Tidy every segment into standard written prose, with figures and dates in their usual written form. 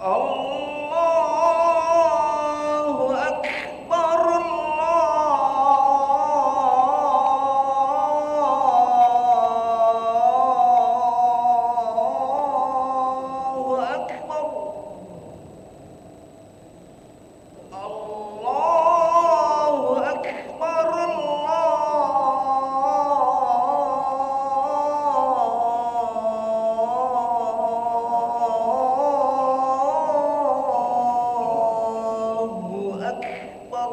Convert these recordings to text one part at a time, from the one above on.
Allahu Akbar, Allahu Akbar, Allahu Akbar, Allahu Akbar.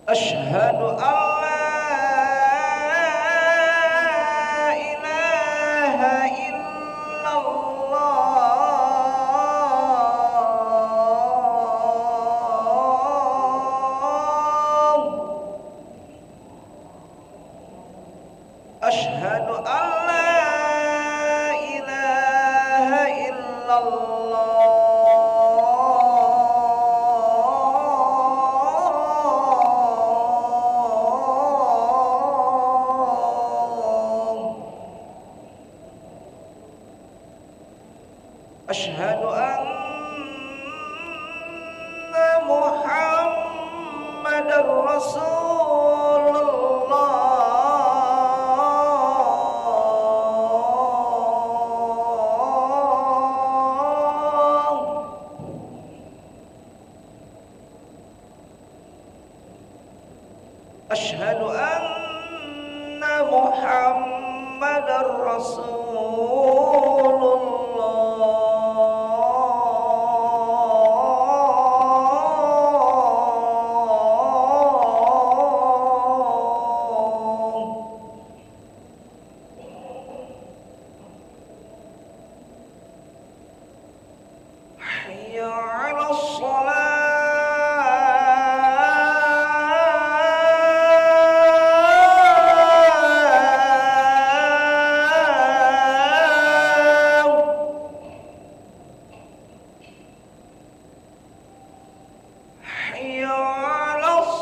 Asyhadu an la ilaha illallah. Asyhadu an la ilaha illallah. Asyhadu anna Muhammadar Rasulullah. Asyhadu anna Muhammadar Rasulullah. Hayya 'alas shalah. Hayya 'alas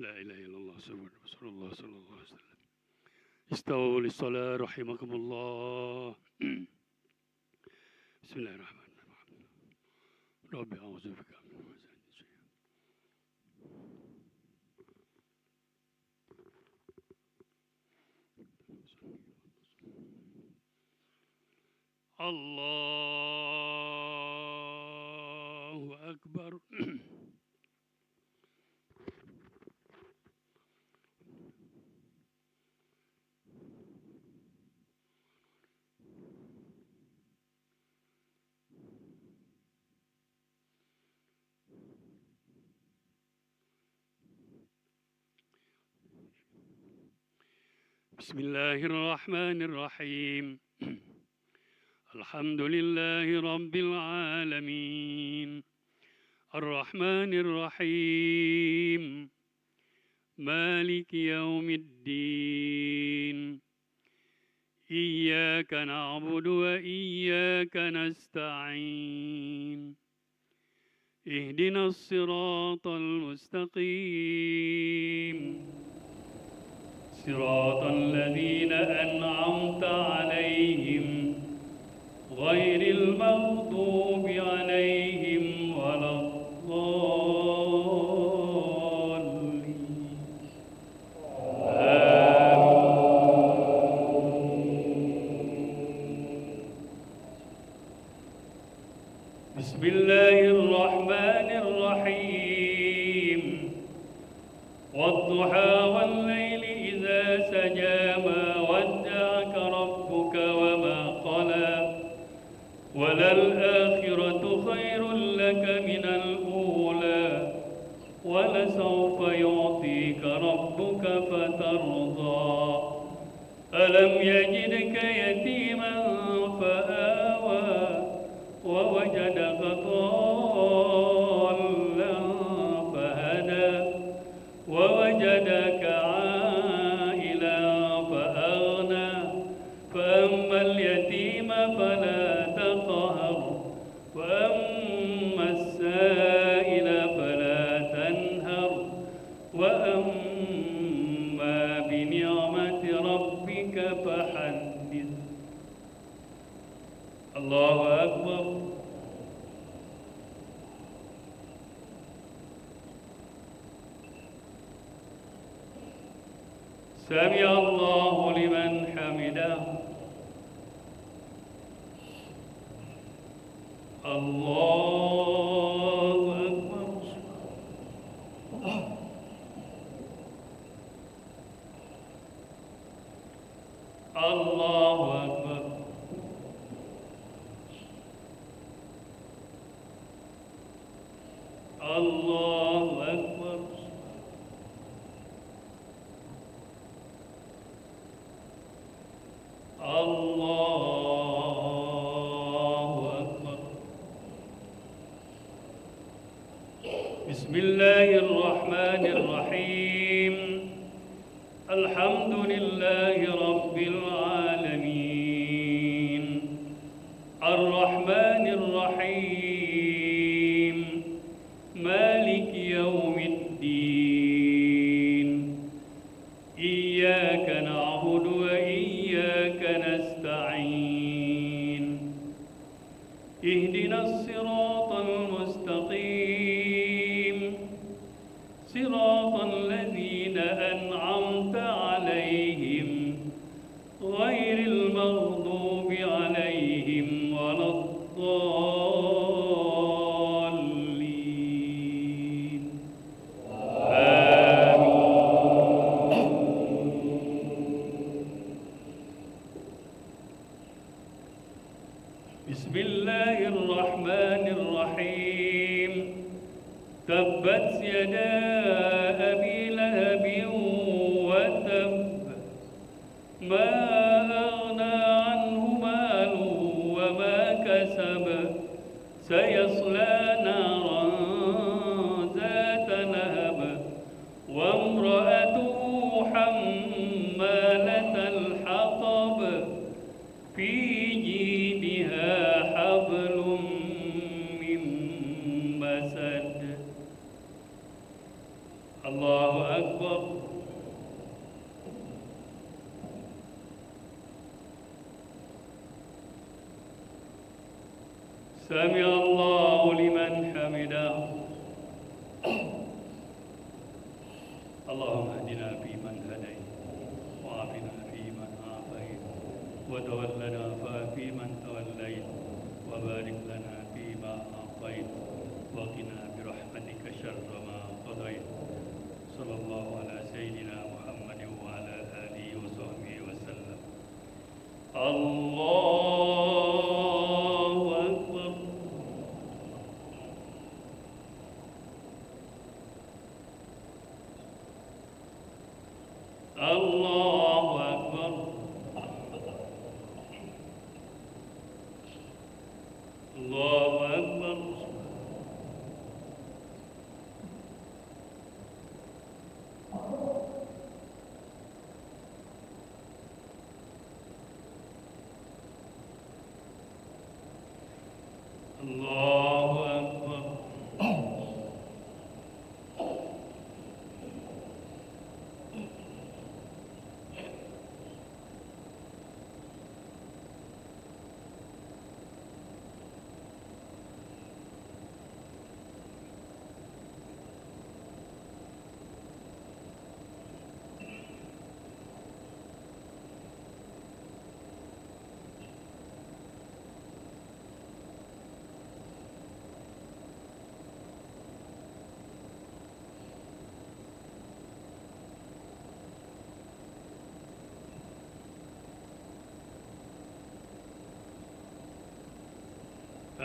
لا إله إلا الله محمد رسول الله صلى الله عليه وسلم. استووا للصلاة رحمكم الله. بسم الله الرحمن الرحيم. رب أعوذ بك من همزات الشياطين. الله أكبر. بسم الله الرحمن الرحيم. الحمد لله رب العالمين الرحمن الرحيم مالك يوم الدين إياك نعبد وإياك نستعين اهدنا الصراط المستقيم صراط الذين أنعمت عليهم غير المغضوب عليهم ولا الضالين. بسم الله الرحمن الرحيم والضحى والليل إذا سجى ما ودعك ربك وما قلى وللآخرة خير لك من الأولى ولسوف يعطيك ربك فترضى ألم يجدك يتيما فآوى ووجدك ضالا فهدى ووجدك عائلا فأغنى فأما اليتيم فلا تقهر وأما السائل فلا تنهر وأما بنعمة ربك فحدث. الله أكبر. سمع الله لمن حمده. الله أكبر. الله أكبر. الله أكبر. الله أكبر. بسم الله الرحمن الرحيم الحمد لله رب العالمين الرحمن الرحيم مالك يوم الدين إياك نعبد وإياك نستعين اهدنا الصراط المستقيم صراط الذين أنعمت عليهم غير المغضوب عليهم ولا الضالين. بسم الله الرحمن الرحيم تبت يدا أبي لهب وتب ما أغنى عنه ماله وما كسب سيصلى نارا ذات لهب وامرأته حمالة الحطب في جيدها حبل من مسد. الله أكبر. سمع الله لمن حمده. اللهم اهدنا فيمن هديت وعافنا فيمن عافيت وتولنا فيمن توليت وبارك لنا فيما أعطيت وقنا برحمتك شر ما قضيت. صلى الله على سيدنا محمد وعلى آله وصحبه وسلم. الله أكبر. الله أكبر. الله أكبر. الله أكبر.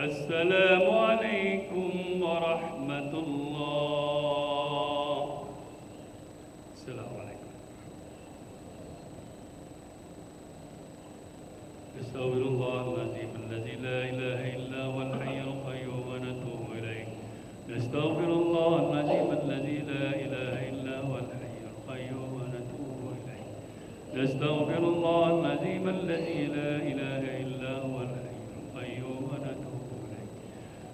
السلام عليكم ورحمة الله. السلام عليكم. استغفر الله العظيم الذي لا إله إلا هو الحي القيوم ونتوب إليه. نستغفر الله العظيم الذي لا إله إلا هو الحي القيوم ونتوب إليه. نستغفر الله العظيم الذي لا إله إلا هو الحي القيوم ونتوب إليه.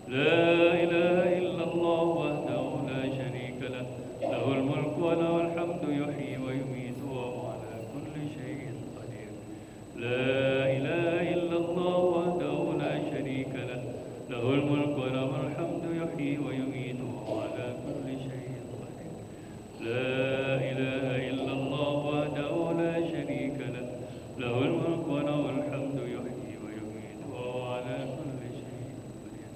لا إله إلا الله وحده لا شريك له، له الملك وله الحمد يحيي ويميت وهو على كل شيء قدير. لا إله إلا الله وحده لا شريك له، له الملك وله الحمد يحيي ويميت وهو على كل شيء قدير. لا إله إلا الله وحده لا شريك له، له الملك وله الحمد يحيي ويميت وهو على كل شيء قدير.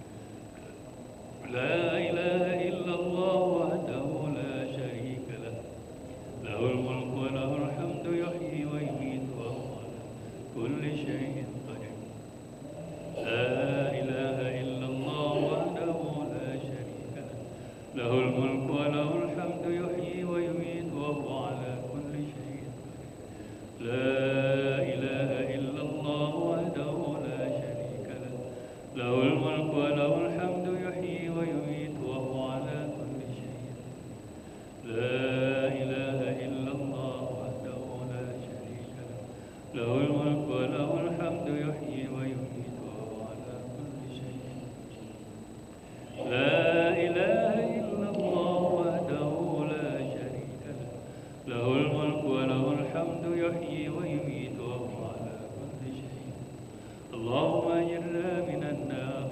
لا إله إلا الله وحده لا شريك له، له الملك وله الحمد يحيي ويميت وهو على كل شيء قدير. لا إله إلا الله وحده لا شريك له، له الملك وله الحمد يحيي ويميت وهو على كل شيء قدير. لا إله إلا الله وحده لا شريك له، له الملك وله الحمد يحيي ويميت وهو على كل شيء قدير. لا إله إلا الله وحده لا شريك له، له الملك وله الحمد يحيي ويميت وهو على كل شيء قدير. لا إله إلا الله وحده لا شريك له، له الملك وله الحمد يحيي ويميت وهو على كل شيء. اللهم أجرنا من النار.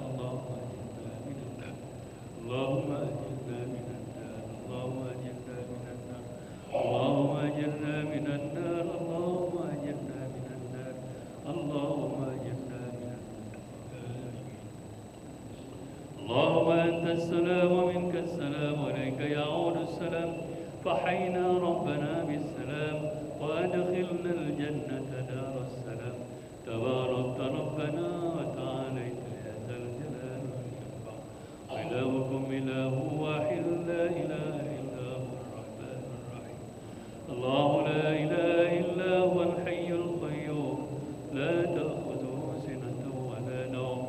اللهم أجرنا من النار. اللهم أجرنا من النار. اللهم أجرنا من النار. اللهم أجرنا من النار. اللهم أجرنا من النار. اللهم أنت السلام ومنك السلام وإليك يعود السلام. فحينا ربنا بالسلام وأدخلنا الجنة دار السلام. تباركت ربنا وتعاليت يا ذا الجلال والإكرام. إلهكم إله واحد لا إله إلا هو الرحمن الرحيم. الله لا إله إلا هو الحي القيوم لا تأخذه سنة ولا نوم،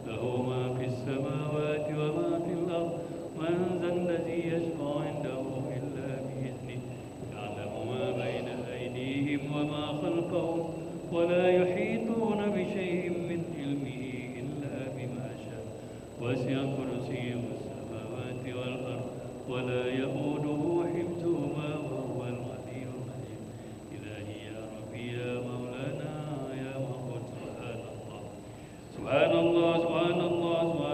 له ما في السماوات وما في الأرض. من ذا الذي يشفع عنده إلا بإذنه. يعلم ما بين أيديهم وما خلفهم ولا يحيطون بشيء من علمه إلا بما شاء. وسع كرسيه السماوات والأرض ولا يؤوده حفظهما وهو العلي العظيم. إلهي يا ربي يا مولانا يا معبود. سبحان الله سبحان الله سبحان الله سبحان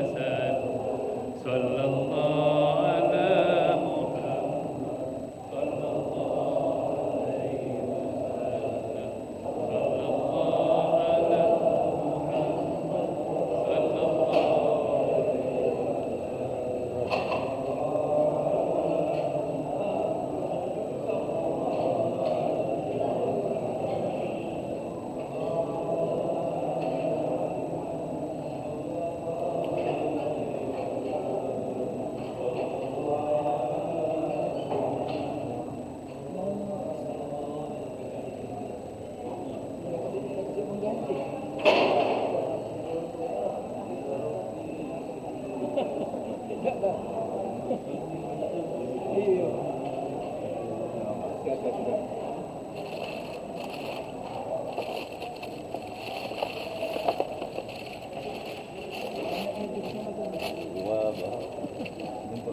Untuk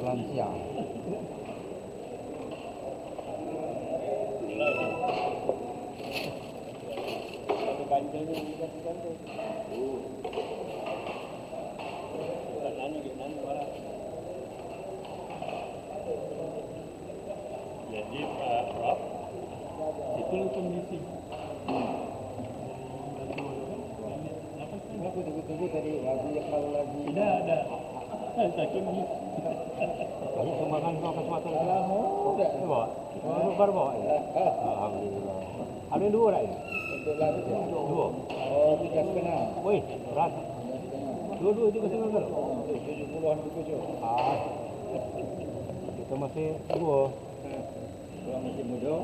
lansia. Jadi Pak Prof, itu kondisi. Aku tunggu tadi lagi kalau lagi. Tidak ada. Saya kondisi. Banyak sumbangan kau ke Sumatera Selatan. Udah. Bawa. Baru bawa. Alhamdulillah. Ada dua lagi. Untuk lari dua. Oh, 3,5. Wih, berat. Dua-dua 3,5 kilo. 70-an buku. Kita masih dua. Kalau masih muda.